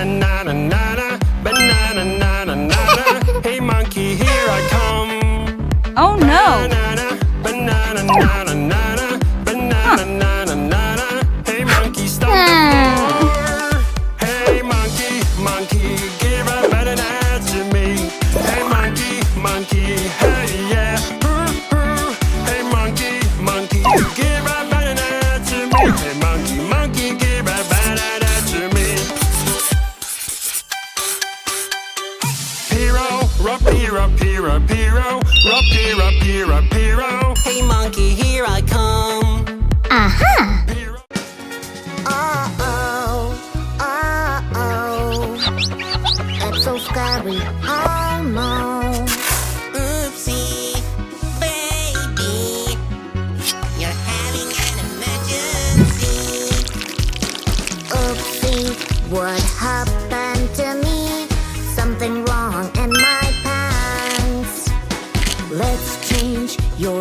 banana, nana, nana, banana, nana, nana. Hey monkey, here I come. Oh no! Banana, banana, nana, nana, banana, nana, nana. Hey monkey, stop the floor. Hey monkey, monkey, give a banana to me. Hey monkey, monkey, hey yeah. Hey monkey, monkey, give a banana to me. Hey monkey, monkey, give a banana to me. Piro, rapiro, piro, piro, rapiro, piro, piro. Hey monkey, here I come. Aha! Uh-oh, uh-oh. That's so scary. Oh no. Oopsie, baby, you're having an emergency. Oopsie, what happened to me? Something wrong in my pants. Let's change your...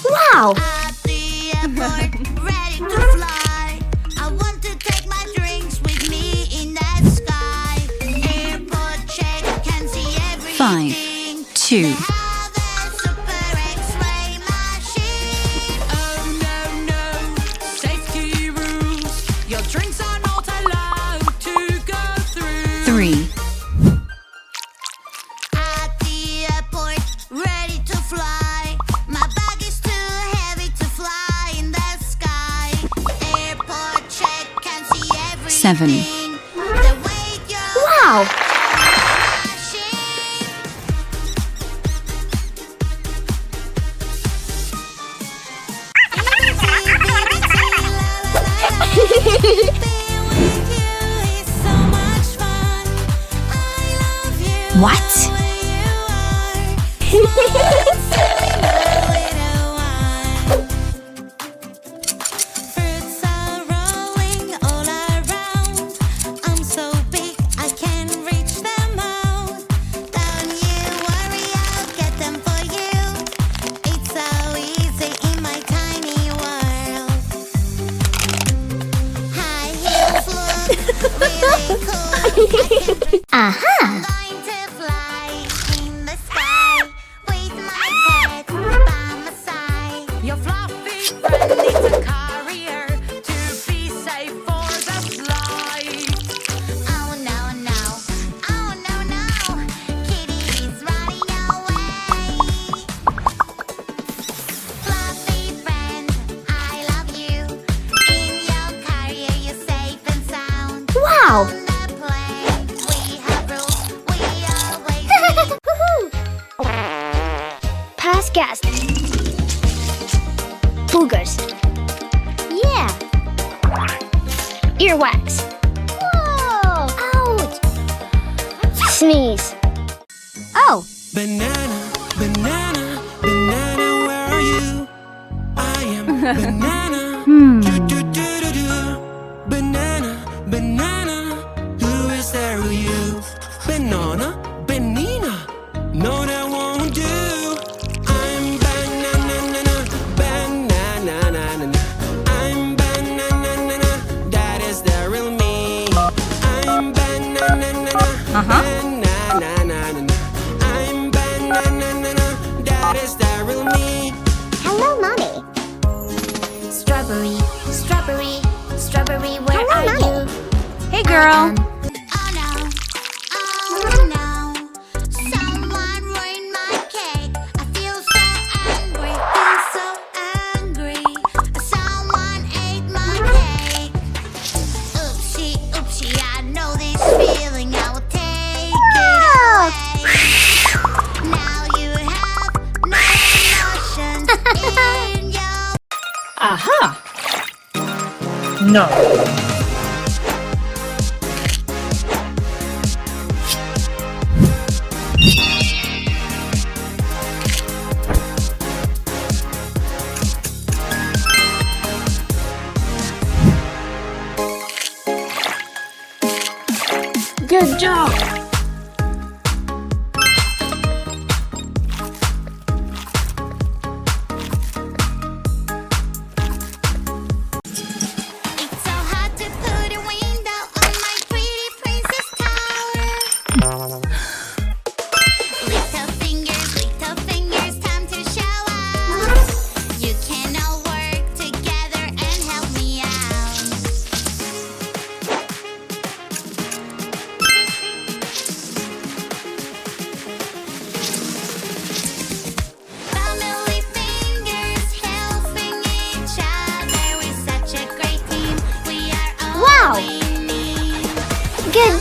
Wow! At the airport, ready to fly. I want to take my drinks with me in the sky. Airport check, can see everything. 5, 2, Have a super X-ray machine. Oh no, no, safety rules. Your drinks are not allowed to go through. 3, At the airport, ready to fly. My bag is too heavy to fly in the sky. Airport check, can see everything. 7. The weight you're Wow! machine. Being with you is so much fun. I love you. What? The way you are. My little one. Fruits are rolling all around. I'm so big I can reach them all. Don't you worry, I'll get them for you. It's so easy in my tiny world. High heels look really cool. I can Aha! going to fly in the sky with my pet by my side. Your fluffy friend needs a carrier to be safe for the flight. Oh no, no, oh no, no, Kitty is running away. Fluffy friend, I love you. In your carrier, you're safe and sound. Wow! On the plane, we have rules, we always meet. Past guest. Boogers. Yeah. Earwax. Whoa! Ouch! Sneeze. Oh! Banana, banana, banana, where are you? I am banana. Do-do-do-do-do. Banana, banana, who is there with you? Banana, banana, no that won't do. I'm banana, banana, I'm banana, that is the real me. I'm banana, banana, I'm banana, that is the real me. Hello, Mommy. Strawberry, strawberry, strawberry, where Hello, are Mommy. you? Hey girl! Oh no, someone ruined my cake. I feel so angry, someone ate my cake. Oopsie, oopsie, I know this feeling, I will take it away. Now you have no emotions in your... Aha! No. Good job! It's so hard to put a window on my pretty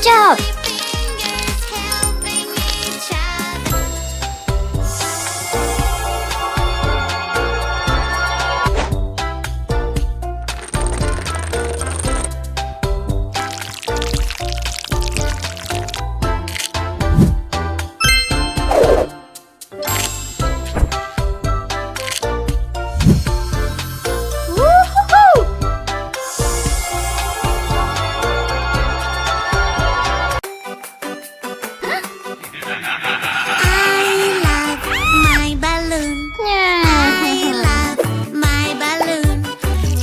Good job. Fingers helping each other. Woo-hoo-hoo. I love my balloon. I love my balloon.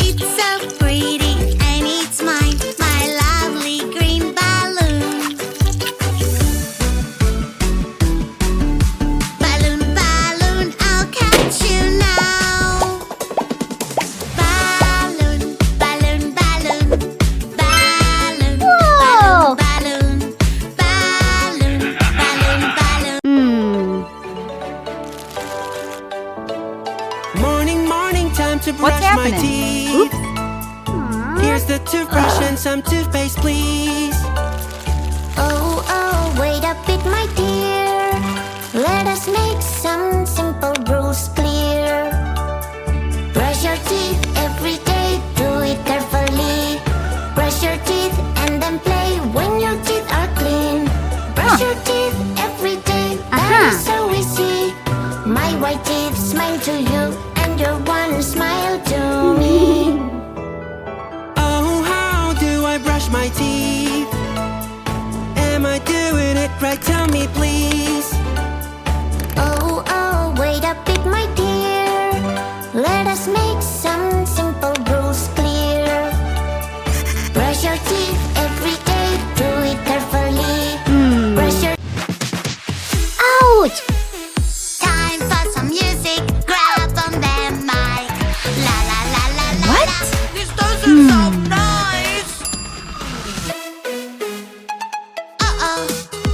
It's so pretty and it's mine, my lovely green balloon. Balloon, balloon, I'll catch you now. Balloon, balloon, balloon, balloon, Whoa. balloon, balloon, balloon, balloon. Morning, morning, time to brush What's my happening? teeth. Here's the toothbrush and some toothpaste, please. Oh, oh, wait a bit, my dear. Let us make some simple rules clear. Brush your teeth every day, do it carefully. Brush your teeth and then play when your teeth are clean. Brush your teeth every day, that is so easy. My white teeth smile to you, and your one smile to me. Oh, how do I brush my teeth? Am I doing it right? Tell me, please. Oh, oh, wait a bit, my dear. Let us make some simple rules clear. Brush your teeth every day, do it carefully. Brush your Ouch. Time for some music, grab on the mic. La la la la la. What? La. This doesn't sound nice. Uh-oh,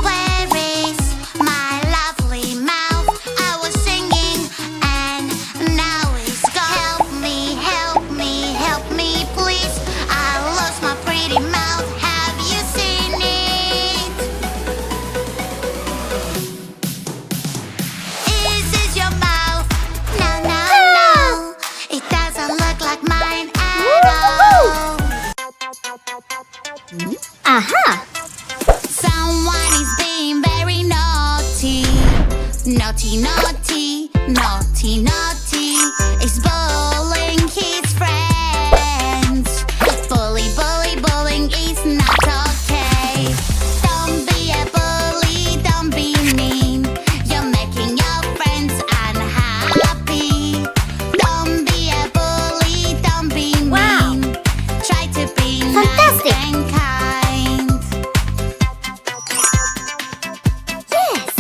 where is my lovely mouth? I was singing and now it's gone. Help me, help me, help me, please. I lost my pretty mouth. Have you seen it? Is this your mouth? No, no, no. It doesn't look like mine at all. Aha. Someone is being very naughty. Naughty, naughty, naughty, naughty. Is bullying his friends. Bully, bully, bullying is not okay. Don't be a bully, don't be mean. You're making your friends unhappy. Don't be a bully, don't be mean. Wow. Try to be Fantastic. nice and kind. Yes.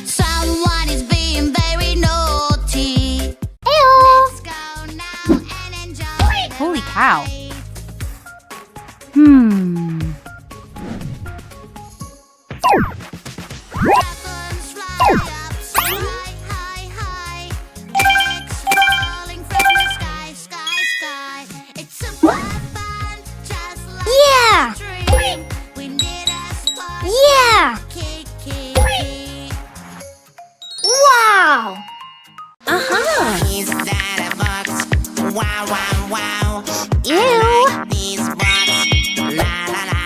Someone is being very naughty. Ew. Let's go now and enjoy. Holy cow. Dragons fly up sky high, high. Eggs falling from the sky, sky, sky. It's super fun, just like Yeah. a dream. We need a spark. Yeah. Kick, kick, kick. Wow. Is that a box? Wow, wow, wow. Ew. These box. La, la, la.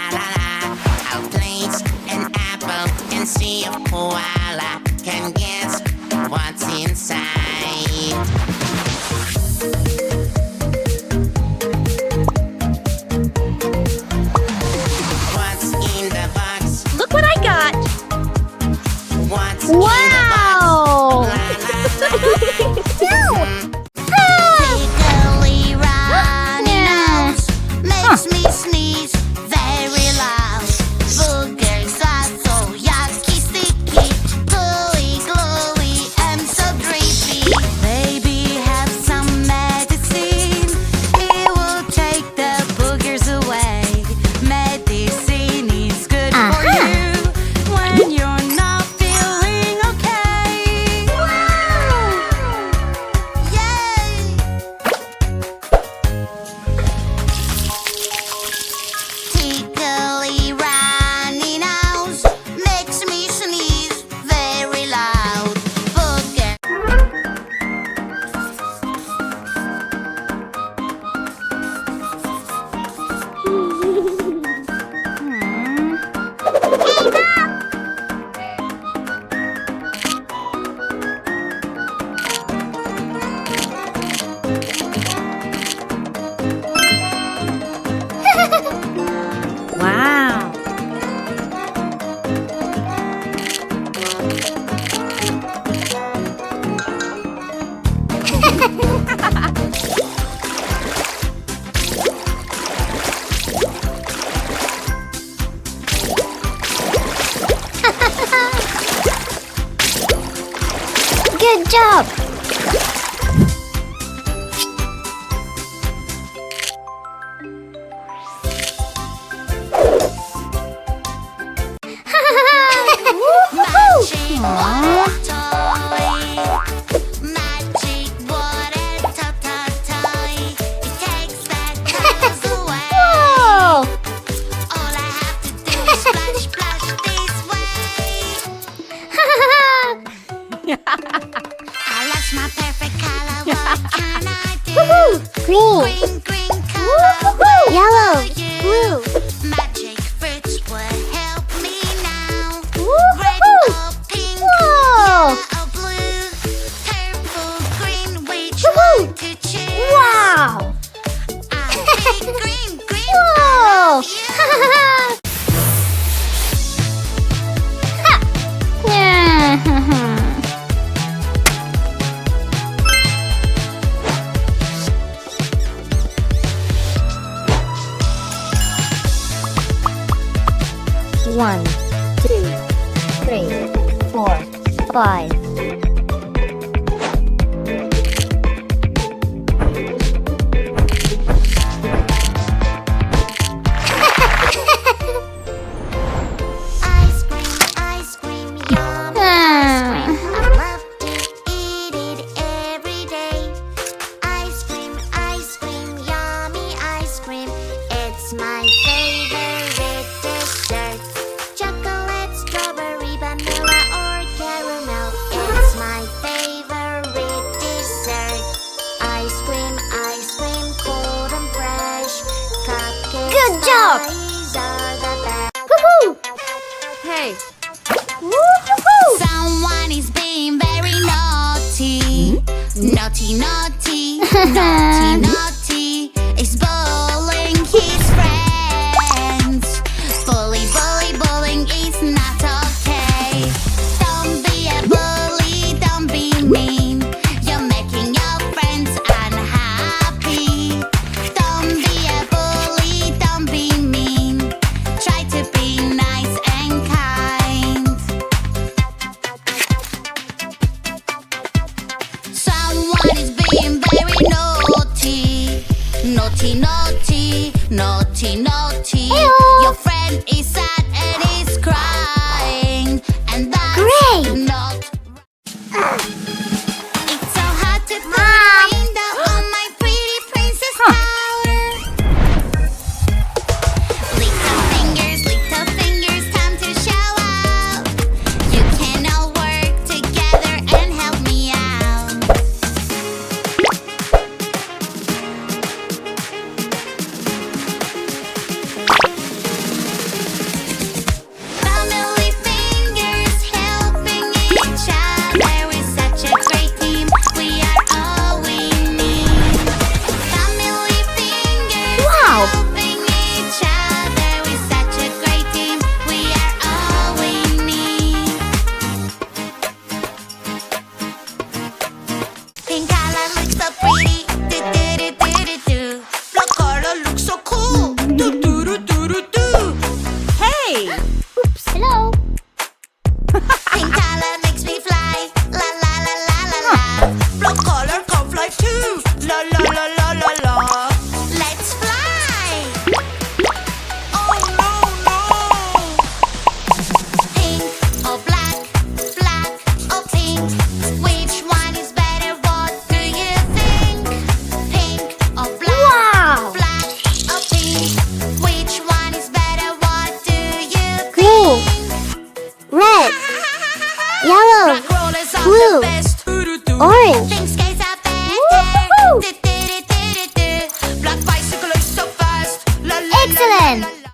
Good job! Magic water toy. Magic water toy. It takes bad colors away. Whoa! All I have to do is splash, splash this way. I lost my perfect color. What can I do? Green, Green color. yellow, You. blue. Magic fruits would help me now. Red Woohoo! or pink, Whoa! yellow or blue, purple, green, which Woohoo! one to choose? Wow! I'll pick green, green. Whoa! You. One, two, three, 4, 5. Ice cream, yummy ice cream. I love to eat it every day. Ice cream, yummy ice cream. It's my favorite dessert. Chocolate, strawberry, vanilla, or caramel. It's my favorite dessert. Ice cream, cold and fresh. Cupcakes, Good job! pies are the best. Woohoo! Hey, Woohoo! Someone is being very naughty. Naughty, naughty, naughty, naughty. Is bullying his friends. Bullying is not okay. Don't be a bully, don't be mean. You're making your friends unhappy. Don't be a bully, don't be mean. Try to be nice and kind. Someone is being very naughty. Naughty, naughty, naughty, naughty. Ew. Your friend is sad and is crying. And that's Great. not